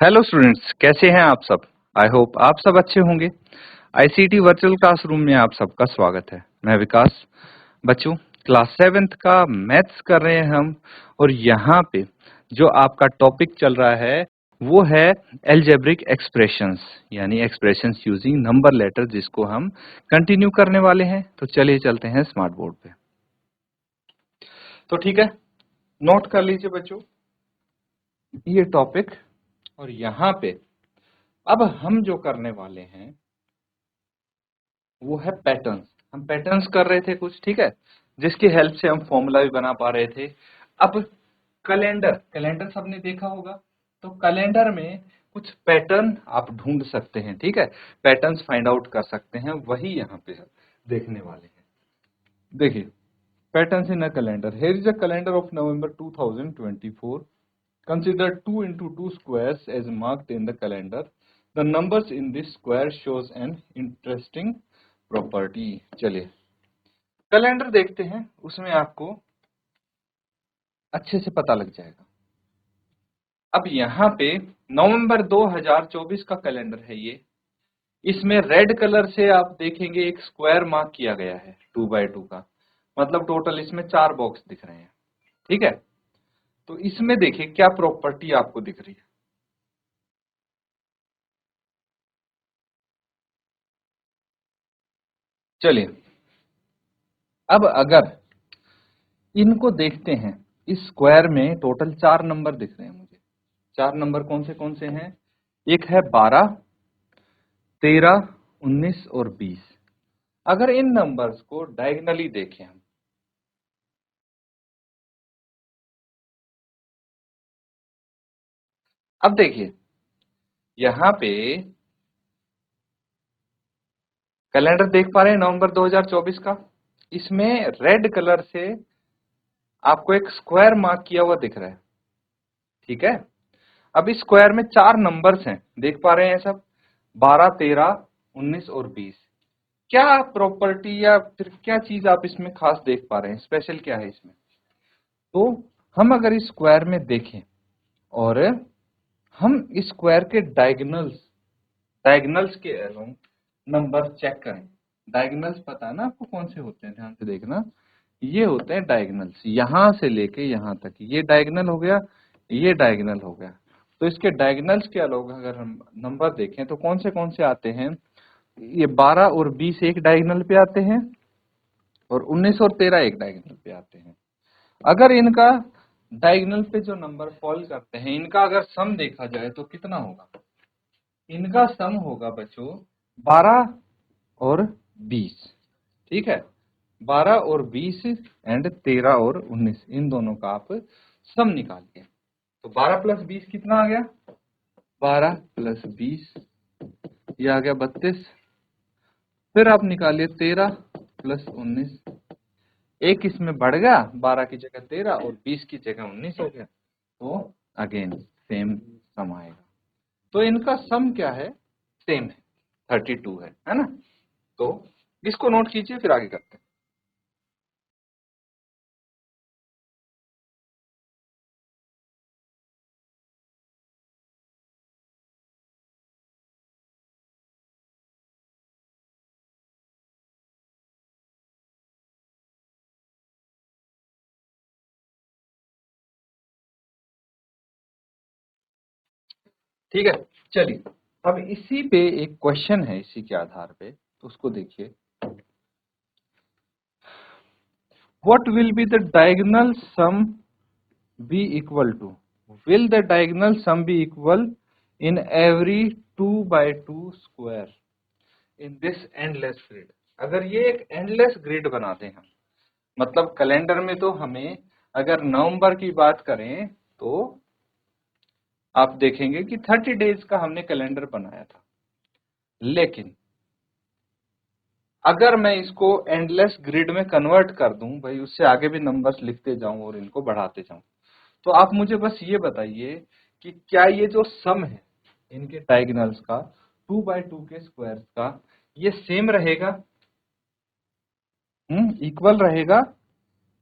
Hello students, कैसे हैं आप सब। आई होप आप सब अच्छे होंगे। आईसीटी वर्चुअल क्लासरूम में आप सबका स्वागत है। मैं विकास। बच्चों, क्लास 7th का मैथ्स कर रहे हैं हम, और यहाँ पे जो आपका टॉपिक चल रहा है वो है एल्जेब्रिक एक्सप्रेशंस, यानी एक्सप्रेशंस यूजिंग नंबर लेटर, जिसको हम कंटिन्यू करने वाले हैं। तो चलिए चलते हैं स्मार्ट बोर्ड पे। तो ठीक है, नोट कर लीजिए बच्चों ये टॉपिक। और यहाँ पे अब हम जो करने वाले हैं वो है पैटर्न्स। हम पैटर्न्स कर रहे थे कुछ, ठीक है, जिसकी हेल्प से हम फॉर्मूला भी बना पा रहे थे। अब कैलेंडर कैलेंडर सबने देखा होगा, तो कैलेंडर में कुछ पैटर्न आप ढूंढ सकते हैं, ठीक है, पैटर्न्स फाइंड आउट कर सकते हैं, वही यहाँ पे देखने वाले हैं। देखिए, patterns in a calendar. Here is a calendar of November 2024. Consider 2 into 2 squares as marked in the calendar. The numbers in this square shows an interesting property. चलिए कैलेंडर देखते हैं, उसमें आपको अच्छे से पता लग जाएगा। अब यहाँ पे नवंबर 2024 का कैलेंडर है ये। इसमें रेड कलर से आप देखेंगे एक स्क्वायर मार्क किया गया है 2 by 2 का, मतलब टोटल इसमें 4 बॉक्स दिख रहे हैं, ठीक है। तो इसमें देखिए क्या प्रॉपर्टी आपको दिख रही है। चलिए, अब अगर इनको देखते हैं, इस स्क्वायर में टोटल 4 नंबर दिख रहे हैं मुझे। 4 नंबर कौन से हैं? एक है 12, 13, 19 और 20। अगर इन नंबर्स को डायगनली देखें हम, अब देखिए यहाँ पे कैलेंडर देख पा रहे हैं नवंबर 2024 का। इसमें रेड कलर से आपको एक स्क्वायर मार्क किया हुआ दिख रहा है, ठीक है। अब इस स्क्वायर में 4 नंबर्स हैं, देख पा रहे हैं सब, 12, 13, 19 और 20। क्या प्रॉपर्टी या फिर क्या चीज आप इसमें खास देख पा रहे हैं, स्पेशल क्या है इसमें? तो हम अगर इस स्क्वायर में देखें और हम इस स्क्वायर के डायगोनल्स डायगोनल्स के अलोंग नंबर चेक करें। डायगोनल्स पता है ना आपको कौन से होते हैं, ध्यान से देखना। ये होते हैं डायगोनल्स, यहां से लेके यहां तक। ये डायगोनल हो गया, ये डायगोनल हो गया। तो इसके डायगोनल्स के अलोंग अगर हम नंबर देखें तो कौन से आते हैं? ये 12 और 20 एक डायगोनल पे आते हैं, और 19 और 13 एक डायगोनल पे आते हैं। अगर इनका डायगोनल पे जो नंबर फॉल करते हैं, इनका अगर सम देखा जाए तो कितना होगा? इनका सम होगा बच्चों 12 और 20, ठीक है। 12 और 20 एंड 13 और 19, इन दोनों का आप सम निकालिए। तो 12 प्लस 20 कितना आ गया? 12 प्लस 20 ये आ गया 32। फिर आप निकालिए 13 प्लस 19, एक इसमें बढ़ गया, 12 की जगह 13 और 20 की जगह 19 हो गया। तो अगेन सेम सम आएगा। तो इनका सम क्या है? सेम है, 32 है ना। तो इसको नोट कीजिए, फिर आगे करते हैं। ठीक है, चलिए अब इसी पे एक क्वेश्चन है, इसी के आधार पे, तो उसको देखिए। What will be the diagonal sum be equal to? Will the diagonal sum be equal in every 2 by 2 square in this endless grid? अगर ये एक एंडलेस ग्रिड बनाते हैं, मतलब कैलेंडर में तो हमें अगर नवंबर की बात करें तो आप देखेंगे कि 30 डेज का हमने कैलेंडर बनाया था। लेकिन अगर मैं इसको एंडलेस ग्रिड में कन्वर्ट कर दूं, भाई उससे आगे भी नंबर्स लिखते जाऊं और इनको बढ़ाते जाऊं, तो आप मुझे बस ये बताइए कि क्या ये जो सम है इनके डायगोनल्स का, 2 by 2 के स्क्वायर्स का, ये सेम रहेगा, इक्वल रहेगा?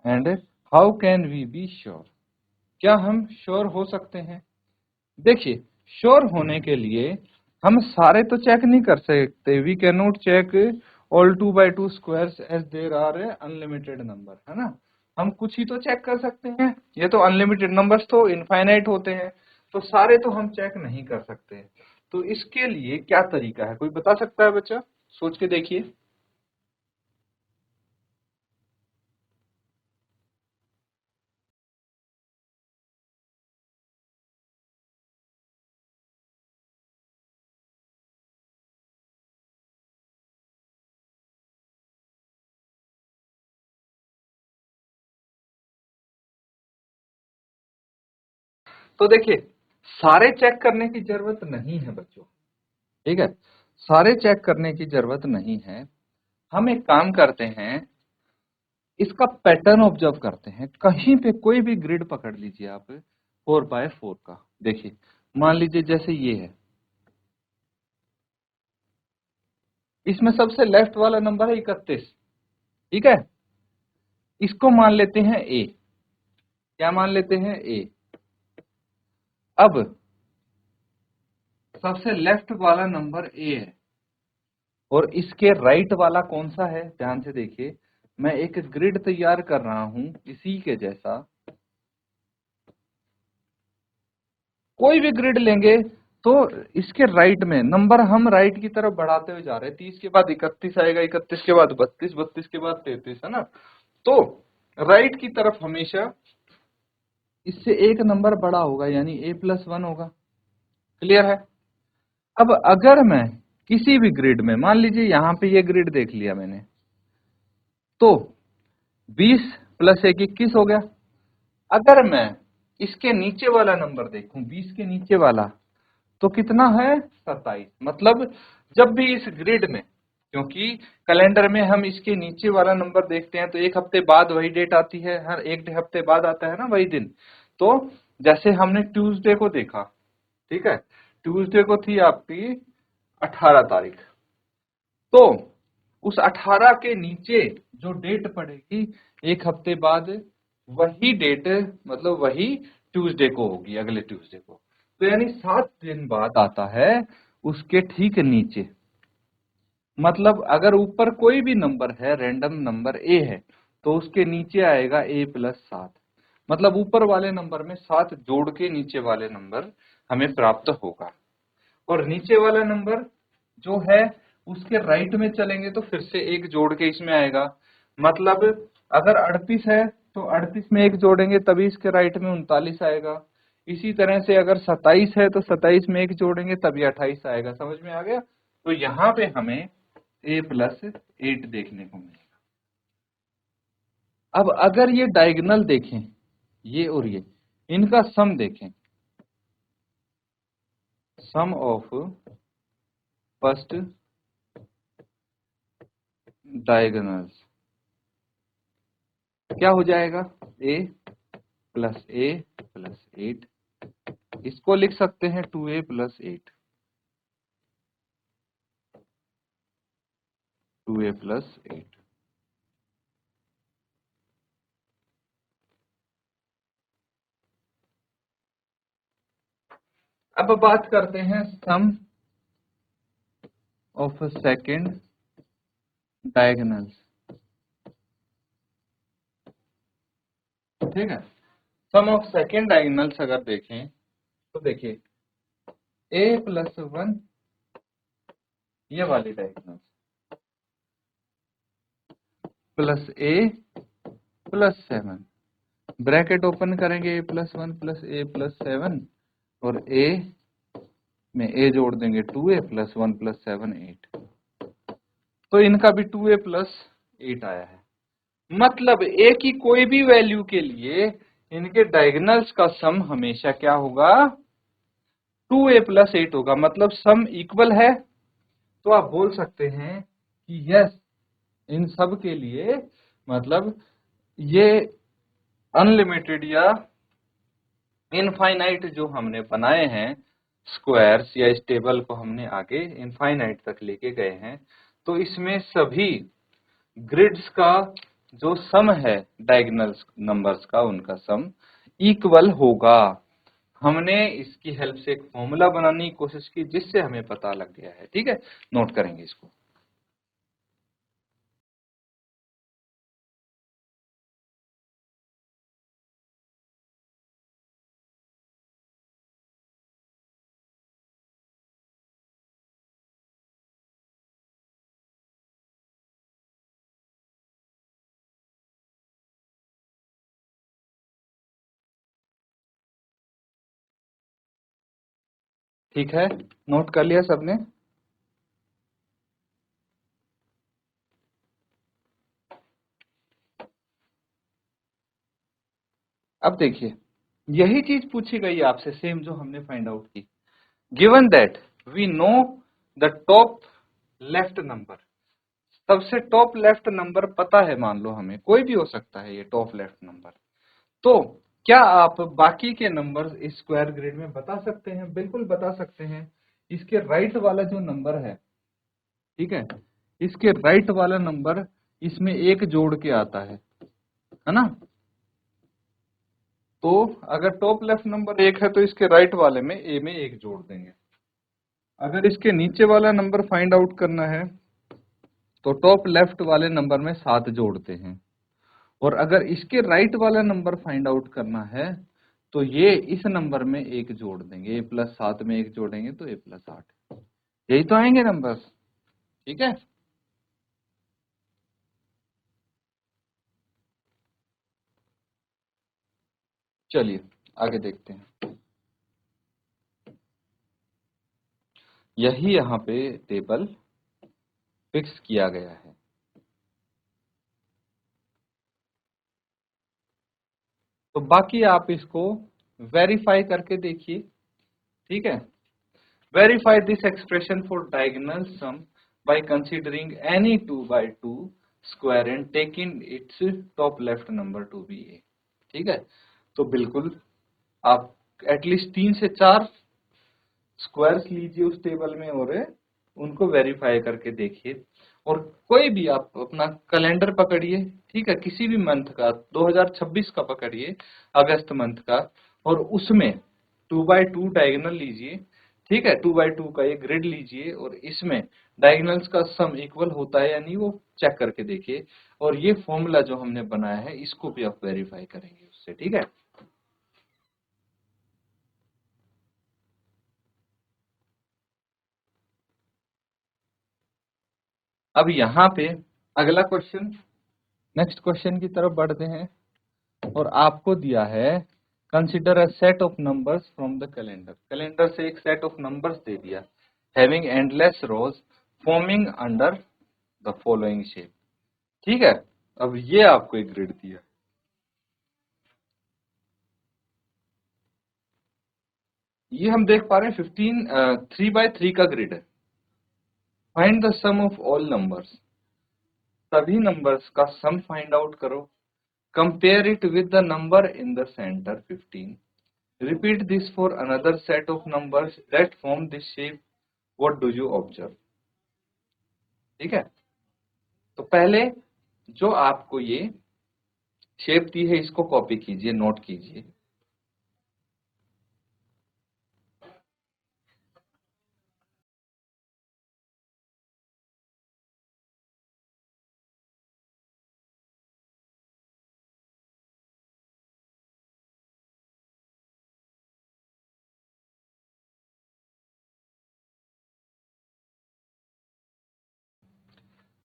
And how can we be sure? क्या हम श्योर हो सकते हैं? देखिए, श्योर होने के लिए हम सारे तो चेक नहीं कर सकते, we can not check all 2/2 squares as there are a unlimited number, है ना। हम कुछ ही तो चेक कर सकते हैं, ये तो अनलिमिटेड नंबर्स तो इनफाइनाइट होते हैं, तो सारे तो हम चेक नहीं कर सकते। तो इसके लिए क्या तरीका है, कोई बता सकता है बच्चा? सोच के देखिए। तो देखिए, सारे चेक करने की जरूरत नहीं है बच्चों, ठीक है, सारे चेक करने की जरूरत नहीं है। हम एक काम करते हैं, इसका पैटर्न ऑब्जर्व करते हैं। कहीं पे कोई भी ग्रिड पकड़ लीजिए आप 4/4 का, देखिए मान लीजिए जैसे ये है, इसमें सबसे लेफ्ट वाला नंबर है 31, ठीक है, इसको मान लेते हैं ए। क्या मान लेते हैं? ए। अब सबसे लेफ्ट वाला नंबर ए है और इसके राइट वाला कौन सा है, ध्यान से देखिए। मैं एक ग्रिड तैयार कर रहा हूं इसी के जैसा, कोई भी ग्रिड लेंगे तो इसके राइट में नंबर हम राइट की तरफ बढ़ाते हुए जा रहे हैं। 30 के बाद 31 आएगा, 31 के बाद 32, 32 के बाद 33, है ना। तो राइट की तरफ हमेशा इससे एक नंबर बड़ा होगा, यानी a+1 होगा। क्लियर है? अब अगर मैं किसी भी ग्रिड में, मान लीजिए यहां पे ये ग्रिड देख लिया मैंने, तो 20 + 1 21 हो गया। अगर मैं इसके नीचे वाला नंबर देखूं, 20 के नीचे वाला, तो कितना है? 27। मतलब जब भी इस ग्रिड में, क्योंकि कैलेंडर में हम इसके नीचे वाला नंबर देखते हैं तो एक हफ्ते बाद वही डेट आती है, हर एक हफ्ते बाद आता है ना वही दिन। तो जैसे हमने ट्यूसडे को देखा, ठीक है, ट्यूसडे को थी आपकी 18 तारीख, तो उस 18 के नीचे जो डेट पड़ेगी एक हफ्ते बाद, वही डेट, मतलब वही ट्यूसडे को होगी, अगले ट्यूसडे को। तो यानी 7 दिन बाद आता है उसके ठीक नीचे। मतलब अगर ऊपर कोई भी नंबर है, रैंडम नंबर ए है, तो उसके नीचे आएगा a+7। मतलब ऊपर वाले नंबर में 7 जोड़ के नीचे वाले नंबर हमें प्राप्त होगा। और नीचे वाला नंबर जो है उसके राइट में चलेंगे तो फिर से एक जोड़ के इसमें आएगा। मतलब अगर 38 है तो 38 में एक जोड़ेंगे तभी इसके राइट में 39 आएगा। इसी तरह से अगर 27 है तो 27 में एक जोड़ेंगे तभी 28 आएगा। समझ में आ गया? तो यहाँ पे हमें a+8 देखने को मिलेगा। अब अगर ये डायगोनल देखें, ये और ये, इनका सम देखें, सम ऑफ फर्स्ट डायगोनल्स क्या हो जाएगा? a+a+8। इसको लिख सकते हैं 2a+8, 2a+8। अब बात करते हैं सम ऑफ सेकंड डायगोनल्स, ठीक है। सम ऑफ सेकंड डायगोनल्स अगर देखें तो देखिए a+1, ये वाली डायगोनल्स, +a+7, ब्रैकेट ओपन करेंगे, a+1 +a+7 और a में a जोड़ देंगे 2a+1 +7 8। तो इनका भी 2a+8 आया है। मतलब a की कोई भी वैल्यू के लिए इनके डायगोनल्स का सम हमेशा क्या होगा? 2a+8 होगा। मतलब सम इक्वल है। तो आप बोल सकते हैं कि यस, इन सब के लिए, मतलब ये अनलिमिटेड या इनफाइनाइट जो हमने बनाए हैं स्क्वायर्स, या इस टेबल को हमने आगे इनफाइनाइट तक लेके गए हैं, तो इसमें सभी ग्रिड्स का जो सम है डायगोनल नंबर्स का, उनका सम इक्वल होगा। हमने इसकी हेल्प से एक फॉर्मूला बनाने की कोशिश की जिससे हमें पता लग गया है। ठीक है, नोट करेंगे इसको। ठीक है, नोट कर लिया सबने? अब देखिए, यही चीज पूछी गई आपसे, सेम जो हमने फाइंड आउट की। Given that we know the top left number, सबसे टॉप लेफ्ट नंबर पता है, मान लो हमें, कोई भी हो सकता है ये टॉप लेफ्ट नंबर, तो क्या आप बाकी के नंबर स्क्वायर ग्रिड में बता सकते हैं? बिल्कुल बता सकते हैं। इसके राइट वाला जो नंबर है, ठीक है, इसके राइट वाला नंबर इसमें एक जोड़ के आता है ना? तो अगर टॉप लेफ्ट नंबर एक है तो इसके राइट वाले में ए में एक जोड़ देंगे। अगर इसके नीचे वाला नंबर फाइंड आउट करना है तो टॉप लेफ्ट वाले नंबर में 7 जोड़ते हैं। और अगर इसके राइट वाला नंबर फाइंड आउट करना है तो ये इस नंबर में एक जोड़ देंगे, a+7 में एक जोड़ेंगे तो a+8। यही तो आएंगे नंबर्स। ठीक है, चलिए आगे देखते हैं। यही यहाँ पे टेबल फिक्स किया गया है। तो बाकी आप इसको वेरीफाई करके देखिए। ठीक है, verify this expression for diagonal sum by considering any 2 by 2 square and taking its top left number to be A. ठीक है, तो बिल्कुल आप एटलीस्ट 3 से 4 स्क्वायर्स लीजिए उस टेबल में और उनको वेरीफाई करके देखिए। और कोई भी आप अपना कैलेंडर पकड़िए, ठीक है, किसी भी मंथ का, 2026 का पकड़िए, अगस्त मंथ का, और उसमें 2 by 2 डायगोनल लीजिए। ठीक है, 2 by 2 का एक ग्रिड लीजिए और इसमें डायगोनल्स का सम इक्वल होता है या नहीं वो चेक करके देखिए। और ये फॉर्मूला जो हमने बनाया है इसको भी आप वेरीफाई करेंगे उससे। ठीक है, अब यहाँ पे अगला क्वेश्चन, नेक्स्ट क्वेश्चन की तरफ बढ़ते हैं। और आपको दिया है consider a set of numbers from the calendar. Calendar से एक सेट ऑफ नंबर्स दे दिया, having endless rows forming under the following shape. ठीक है, अब ये आपको एक ग्रिड दिया, ये हम देख पा रहे हैं 3 by 3 का ग्रिड है। Find the sum of all numbers, सभी नंबर्स का सम फाइंड आउट करो। Compare it with the number in the centre 15। Repeat this for another set of numbers that form this shape. What do you observe? ठीक है, तो पहले जो आपको ये शेप दी है इसको कॉपी कीजिए, नोट कीजिए।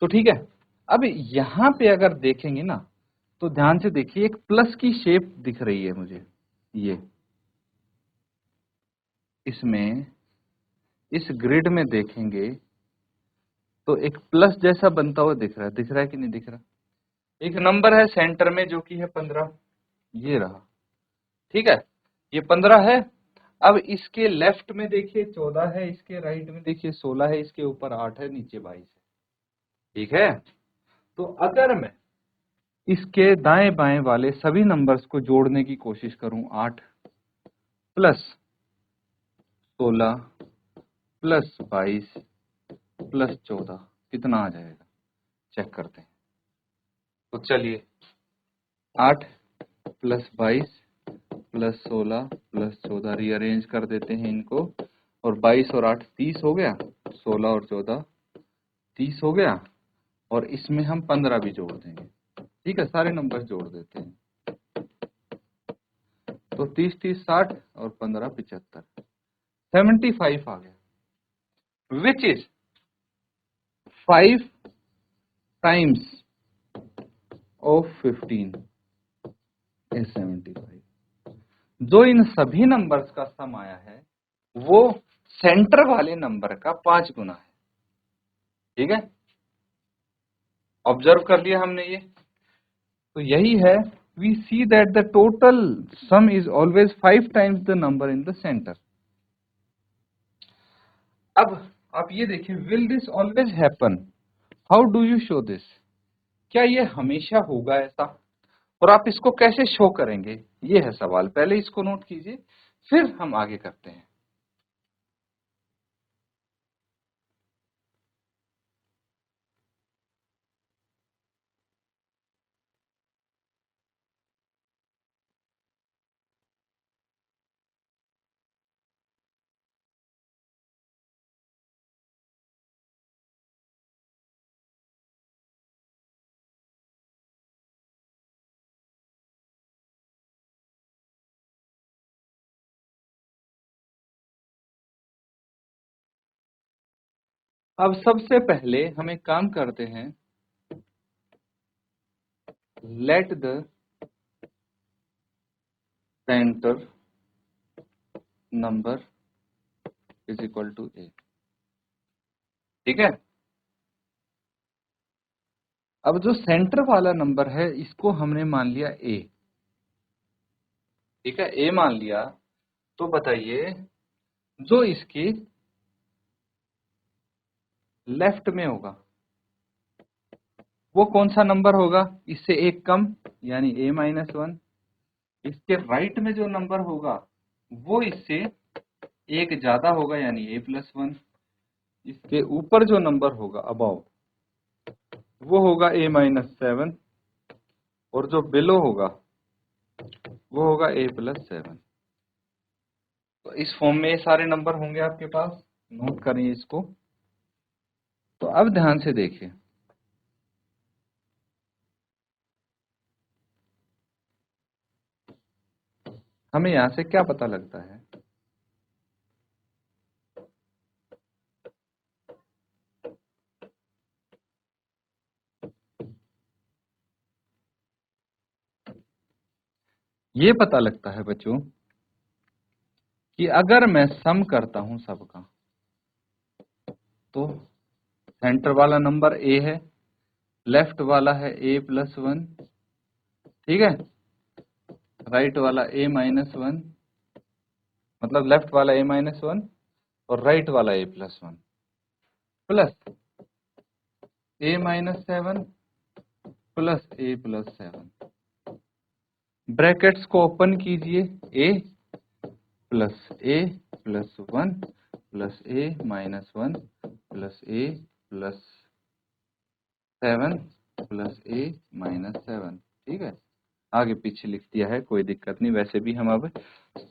तो ठीक है, अब यहाँ पे अगर देखेंगे ना तो ध्यान से देखिए, एक प्लस की शेप दिख रही है मुझे। ये इसमें इस ग्रिड में देखेंगे तो एक प्लस जैसा बनता हुआ दिख रहा है कि नहीं दिख रहा? एक नंबर है सेंटर में जो कि है 15, ये रहा। ठीक है, ये 15 है। अब इसके लेफ्ट में देखिए 14 है, इसके राइट में देखिए 16 है, इसके ऊपर 8 है, नीचे 22 है। ठीक है, तो अगर मैं इसके दाएं बाएं वाले सभी नंबर्स को जोड़ने की कोशिश करूं, 8 प्लस 16 प्लस 22 प्लस 14, कितना आ जाएगा? चेक करते हैं। तो चलिए, 8 प्लस 22 प्लस 16 प्लस 14, रीअरेंज कर देते हैं इनको, और 22 और 8 30 हो गया, 16 और 14 30 हो गया, और इसमें हम 15 भी जोड़ देंगे। ठीक है, सारे नंबर जोड़ देते हैं, तो 30 30 60 और 15 75, 75 आ गया, which is 5 times of 15 is 75। जो इन सभी नंबर्स का सम आया है वो सेंटर वाले नंबर का 5 गुना है। ठीक है, ऑब्जर्व कर लिया हमने ये, तो यही है, we see that the total sum is always 5 times the number in the centre. अब आप ये देखिए, will this always happen, how do you show this, क्या ये हमेशा होगा ऐसा, और आप इसको कैसे शो करेंगे, ये है सवाल। पहले इसको नोट कीजिए, फिर हम आगे करते हैं। अब सबसे पहले हम एक काम करते हैं, let the centre number is equal to A. ठीक है, अब जो सेंटर वाला नंबर है इसको हमने मान लिया ए। ठीक है, ए मान लिया, तो बताइए जो इसके लेफ्ट में होगा वो कौन सा नंबर होगा, इससे एक कम यानी a माइनस 1। इसके राइट में जो नंबर होगा वो इससे एक ज्यादा होगा यानी a प्लस 1। इसके ऊपर जो नंबर होगा अबव वो होगा a माइनस 7, और जो बिलो होगा वो होगा a प्लस 7। तो इस फॉर्म में ये सारे नंबर होंगे आपके पास, नोट करें इसको। तो अब ध्यान से देखिए, हमें यहां से क्या पता लगता है, ये पता लगता है बच्चों कि अगर मैं सम करता हूं सबका, तो सेंटर वाला नंबर ए है, लेफ्ट वाला है a प्लस 1, ठीक है, राइट वाला a माइनस 1, मतलब लेफ्ट वाला a माइनस 1 और राइट वाला a plus 1, plus a minus 7 plus a plus 7। Brackets को ओपन कीजिए, a plus a plus 1 plus a minus 1 plus a plus 7 plus a minus 7। ठीक है, आगे पीछे लिख दिया है, कोई दिक्कत नहीं। वैसे भी हम अब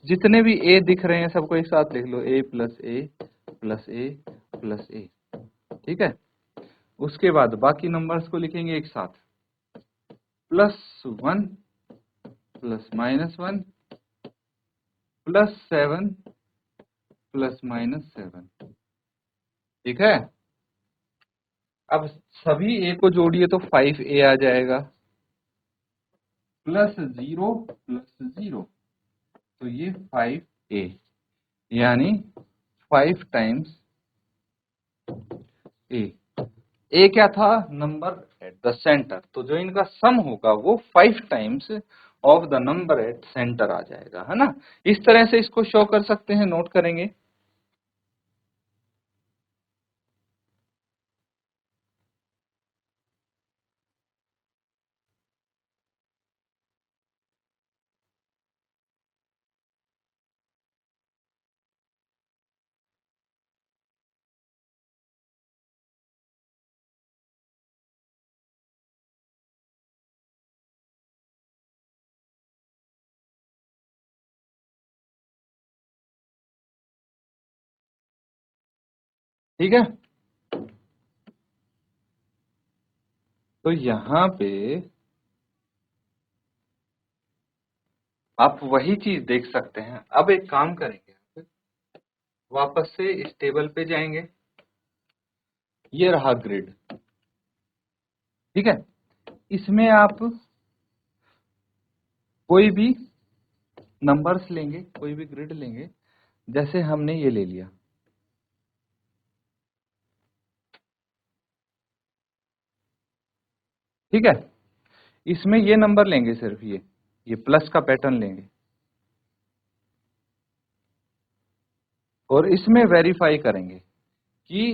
जितने भी a दिख रहे हैं सबको एक साथ लिख लो, a plus a plus a plus a। ठीक है, उसके बाद बाकी नंबर्स को लिखेंगे एक साथ, plus 1 plus minus 1 plus 7 plus minus 7। ठीक है, अब सभी a को जोड़िए तो 5a आ जाएगा, प्लस 0 प्लस 0, तो ये 5a, यानी 5 टाइम्स a। ए क्या था, नंबर एट द सेंटर, तो जो इनका सम होगा वो 5 times of the number at centre आ जाएगा, है ना। इस तरह से इसको शो कर सकते हैं, नोट करेंगे। ठीक है। तो यहां पे आप वही चीज देख सकते हैं। अब एक काम करेंगे, वापस से इस टेबल पे जाएंगे, ये रहा ग्रिड, ठीक है। इसमें आप कोई भी नंबर्स लेंगे, कोई भी ग्रिड लेंगे, जैसे हमने ये ले लिया, ठीक है। इसमें ये नंबर लेंगे, सिर्फ ये प्लस का पैटर्न लेंगे और इसमें वेरीफाई करेंगे कि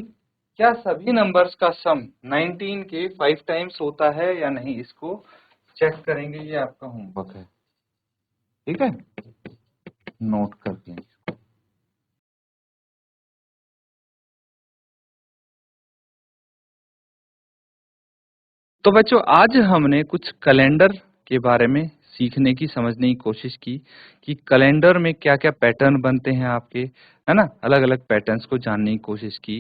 क्या सभी नंबर्स का सम 19 के 5 टाइम्स होता है या नहीं, इसको चेक करेंगे। ये आपका होमवर्क है, ठीक है, नोट कर लें। तो बच्चों, आज हमने कुछ कैलेंडर के बारे में सीखने की, समझने की कोशिश की कि कैलेंडर में क्या-क्या पैटर्न बनते हैं आपके, है ना? अलग-अलग पैटर्न्स को जानने की कोशिश की।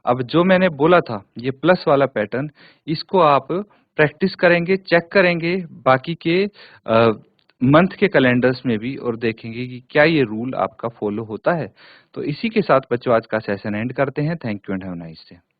अब जो मैंने बोला था, ये प्लस वाला पैटर्न, इसको आप प्रैक्टिस करेंगे, चेक करेंगे बाकी के मंथ के कैलेंडर्स में भी और देखेंगे कि क्या ये रूल आपका फॉलो होता है। तो इसी के साथ बच्चों आज का सेशन एंड करते हैं। Thank you and have a nice day.